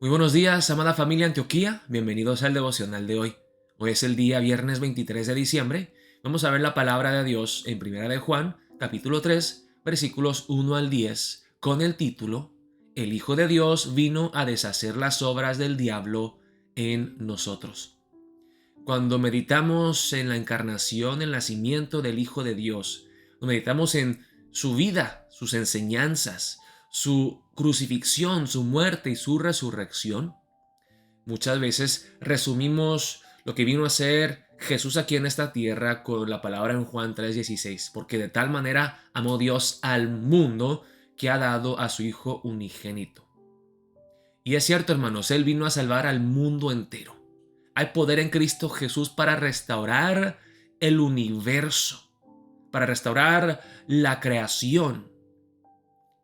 Muy buenos días, amada familia Antioquía. Bienvenidos al devocional de hoy. Hoy es el día viernes 23 de diciembre. Vamos a ver la palabra de Dios en Primera de Juan, capítulo 3, versículos 1 al 10, con el título El Hijo de Dios vino a deshacer las obras del diablo en nosotros. Cuando meditamos en la encarnación, el nacimiento del Hijo de Dios, meditamos en su vida, sus enseñanzas, su crucifixión, su muerte y su resurrección, muchas veces resumimos lo que vino a ser Jesús aquí en esta tierra con la palabra en Juan 3:16, porque de tal manera amó Dios al mundo que ha dado a su Hijo unigénito. Y es cierto, hermanos, Él vino a salvar al mundo entero. Hay poder en Cristo Jesús para restaurar el universo, para restaurar la creación,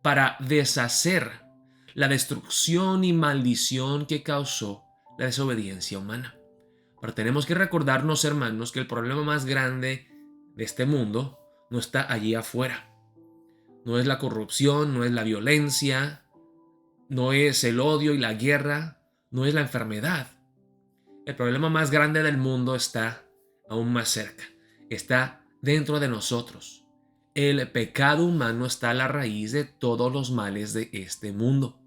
para deshacer la destrucción y maldición que causó la desobediencia humana. Pero tenemos que recordarnos, hermanos, que el problema más grande de este mundo no está allí afuera. No es la corrupción, no es la violencia, no es el odio y la guerra, no es la enfermedad. El problema más grande del mundo está aún más cerca, está dentro de nosotros. El pecado humano está a la raíz de todos los males de este mundo.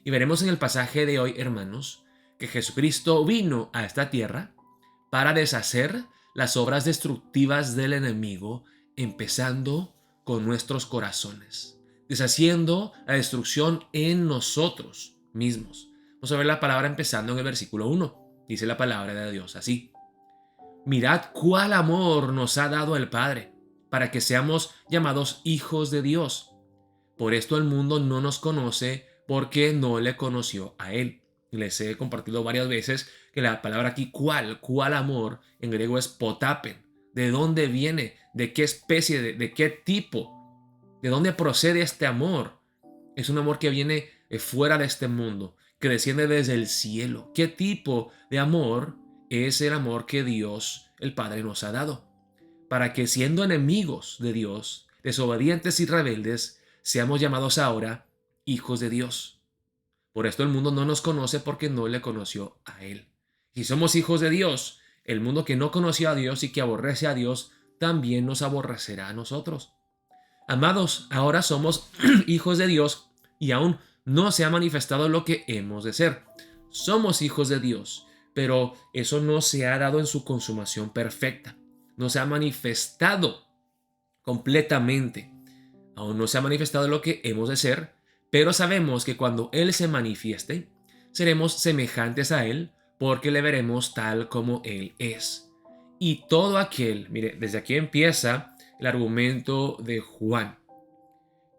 Y veremos en el pasaje de hoy, hermanos, que Jesucristo vino a esta tierra para deshacer las obras destructivas del enemigo, empezando con nuestros corazones, deshaciendo la destrucción en nosotros mismos. Vamos a ver la palabra empezando en el versículo 1. Dice la palabra de Dios así: Mirad cuál amor nos ha dado el Padre, para que seamos llamados hijos de Dios. Por esto el mundo no nos conoce, porque no le conoció a Él. Les he compartido varias veces que la palabra aquí, cuál amor, en griego es potapen. ¿De dónde viene? ¿De qué especie? ¿De qué tipo? ¿De dónde procede este amor? Es un amor que viene fuera de este mundo, que desciende desde el cielo. ¿Qué tipo de amor es el amor que Dios, el Padre, nos ha dado? Para que, siendo enemigos de Dios, desobedientes y rebeldes, seamos llamados ahora hijos de Dios. Por esto el mundo no nos conoce, porque no le conoció a Él. Si somos hijos de Dios, el mundo que no conoció a Dios y que aborrece a Dios, también nos aborrecerá a nosotros. Amados, ahora somos hijos de Dios y aún no se ha manifestado lo que hemos de ser. Somos hijos de Dios, pero eso no se ha dado en su consumación perfecta. No se ha manifestado completamente. Aún no se ha manifestado lo que hemos de ser, pero sabemos que cuando Él se manifieste, seremos semejantes a Él, porque le veremos tal como Él es. Y todo aquel, mire, desde aquí empieza el argumento de Juan,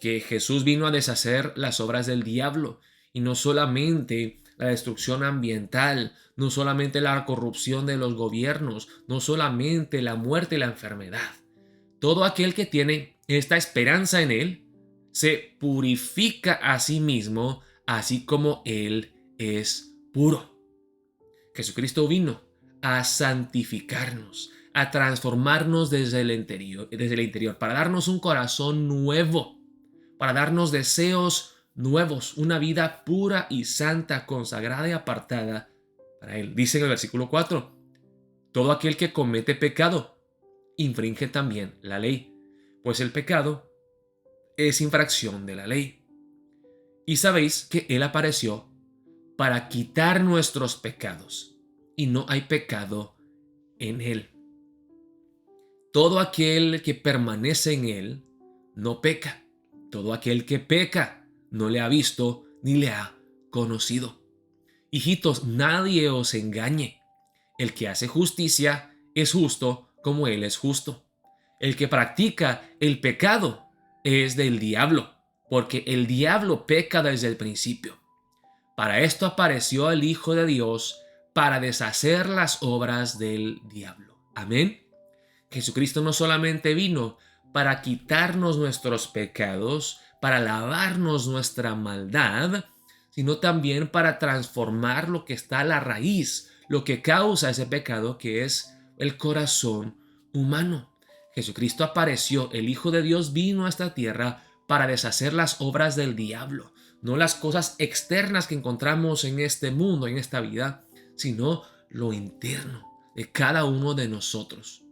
que Jesús vino a deshacer las obras del diablo, y no solamente la destrucción ambiental, no solamente la corrupción de los gobiernos, no solamente la muerte y la enfermedad. Todo aquel que tiene esta esperanza en Él se purifica a sí mismo, así como Él es puro. Jesucristo vino a santificarnos, a transformarnos desde el interior, para darnos un corazón nuevo, para darnos deseos nuevos, una vida pura y santa, consagrada y apartada para Él. Dice en el versículo 4, todo aquel que comete pecado infringe también la ley, pues el pecado es infracción de la ley. Y sabéis que Él apareció para quitar nuestros pecados, y no hay pecado en Él. Todo aquel que permanece en Él no peca. Todo aquel que peca no le ha visto ni le ha conocido. Hijitos, nadie os engañe. El que hace justicia es justo como Él es justo. El que practica el pecado es del diablo, porque el diablo peca desde el principio. Para esto apareció el Hijo de Dios, para deshacer las obras del diablo. Amén. Jesucristo no solamente vino para quitarnos nuestros pecados, para lavarnos nuestra maldad, sino también para transformar lo que está a la raíz, lo que causa ese pecado, que es el corazón humano. Jesucristo apareció, el Hijo de Dios vino a esta tierra para deshacer las obras del diablo. no las cosas externas que encontramos en este mundo, en esta vida, sino lo interno de cada uno de nosotros.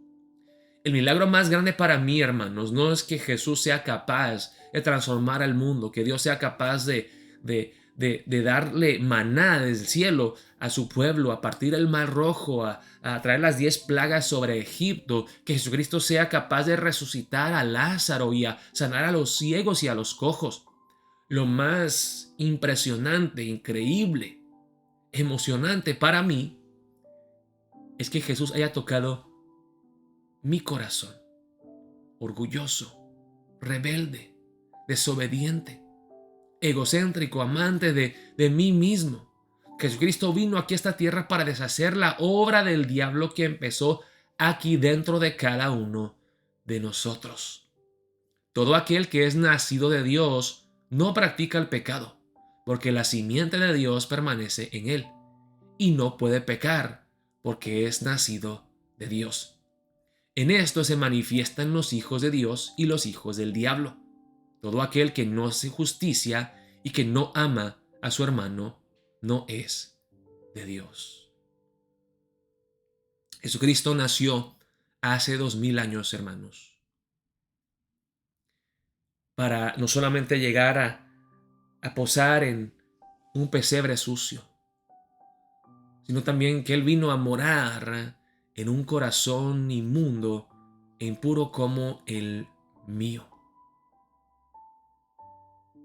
El milagro más grande para mí, hermanos, no es que Jesús sea capaz de transformar al mundo, que Dios sea capaz de darle maná desde el cielo a su pueblo, a partir del Mar Rojo, a traer las 10 plagas sobre Egipto, que Jesucristo sea capaz de resucitar a Lázaro y a sanar a los ciegos y a los cojos. Lo más impresionante, increíble, emocionante para mí es que Jesús haya tocado mi corazón, orgulloso, rebelde, desobediente, egocéntrico, amante de mí mismo. Jesucristo vino aquí a esta tierra para deshacer la obra del diablo que empezó aquí dentro de cada uno de nosotros. Todo aquel que es nacido de Dios no practica el pecado, porque la simiente de Dios permanece en él, y no puede pecar, porque es nacido de Dios. En esto se manifiestan los hijos de Dios y los hijos del diablo. Todo aquel que no hace justicia y que no ama a su hermano no es de Dios. Jesucristo nació hace 2000 años, hermanos, para no solamente llegar a posar en un pesebre sucio, sino también que Él vino a morar en un corazón inmundo e impuro como el mío,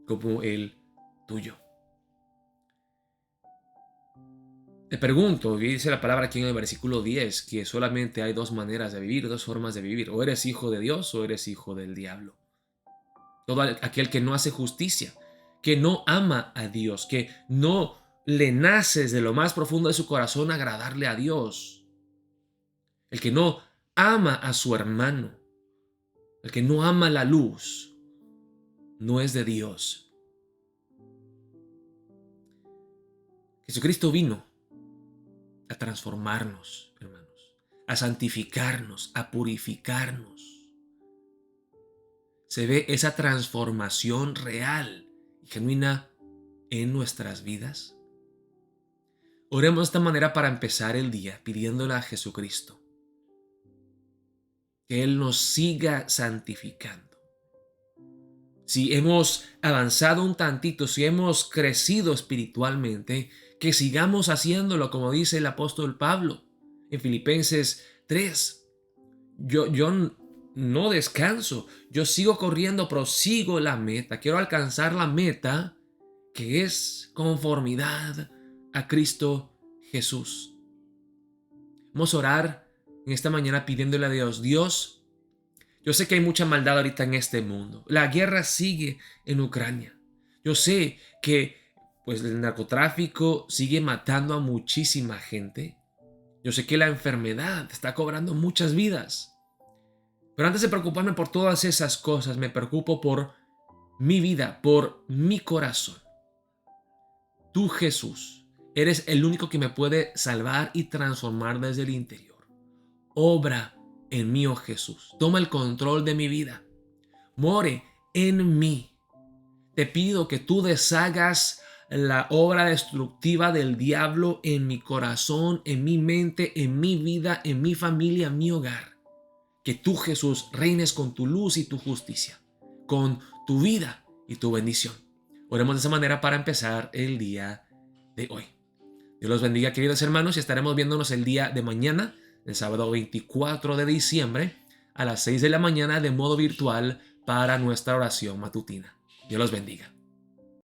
como el tuyo. Te pregunto, dice la palabra aquí en el versículo 10, que solamente hay dos maneras de vivir, dos formas de vivir. O eres hijo de Dios o eres hijo del diablo. Todo aquel que no hace justicia, que no ama a Dios, que no le nace desde lo más profundo de su corazón agradarle a Dios. El que no ama a su hermano, el que no ama la luz, no es de Dios. Jesucristo vino a transformarnos, hermanos, a santificarnos, a purificarnos. Se ve esa transformación real y genuina en nuestras vidas. Oremos de esta manera para empezar el día, pidiéndole a Jesucristo que Él nos siga santificando. Si hemos avanzado un tantito, si hemos crecido espiritualmente, que sigamos haciéndolo, como dice el apóstol Pablo en Filipenses 3. Yo no descanso, yo sigo corriendo, prosigo la meta, quiero alcanzar la meta que es conformidad a Cristo Jesús. Vamos a orar en esta mañana pidiéndole a Dios, Dios, yo sé que hay mucha maldad ahorita en este mundo. La guerra sigue en Ucrania. Yo sé que el narcotráfico sigue matando a muchísima gente. Yo sé que la enfermedad está cobrando muchas vidas. Pero antes de preocuparme por todas esas cosas, me preocupo por mi vida, por mi corazón. Tú, Jesús, eres el único que me puede salvar y transformar desde el interior. Obra en mí, oh Jesús. Toma el control de mi vida. More en mí. Te pido que tú deshagas la obra destructiva del diablo en mi corazón, en mi mente, en mi vida, en mi familia, en mi hogar. Que tú, Jesús, reines con tu luz y tu justicia, con tu vida y tu bendición. Oremos de esa manera para empezar el día de hoy. Dios los bendiga, queridos hermanos, y estaremos viéndonos el día de mañana, el sábado 24 de diciembre, a las 6 de la mañana de modo virtual para nuestra oración matutina. Dios los bendiga.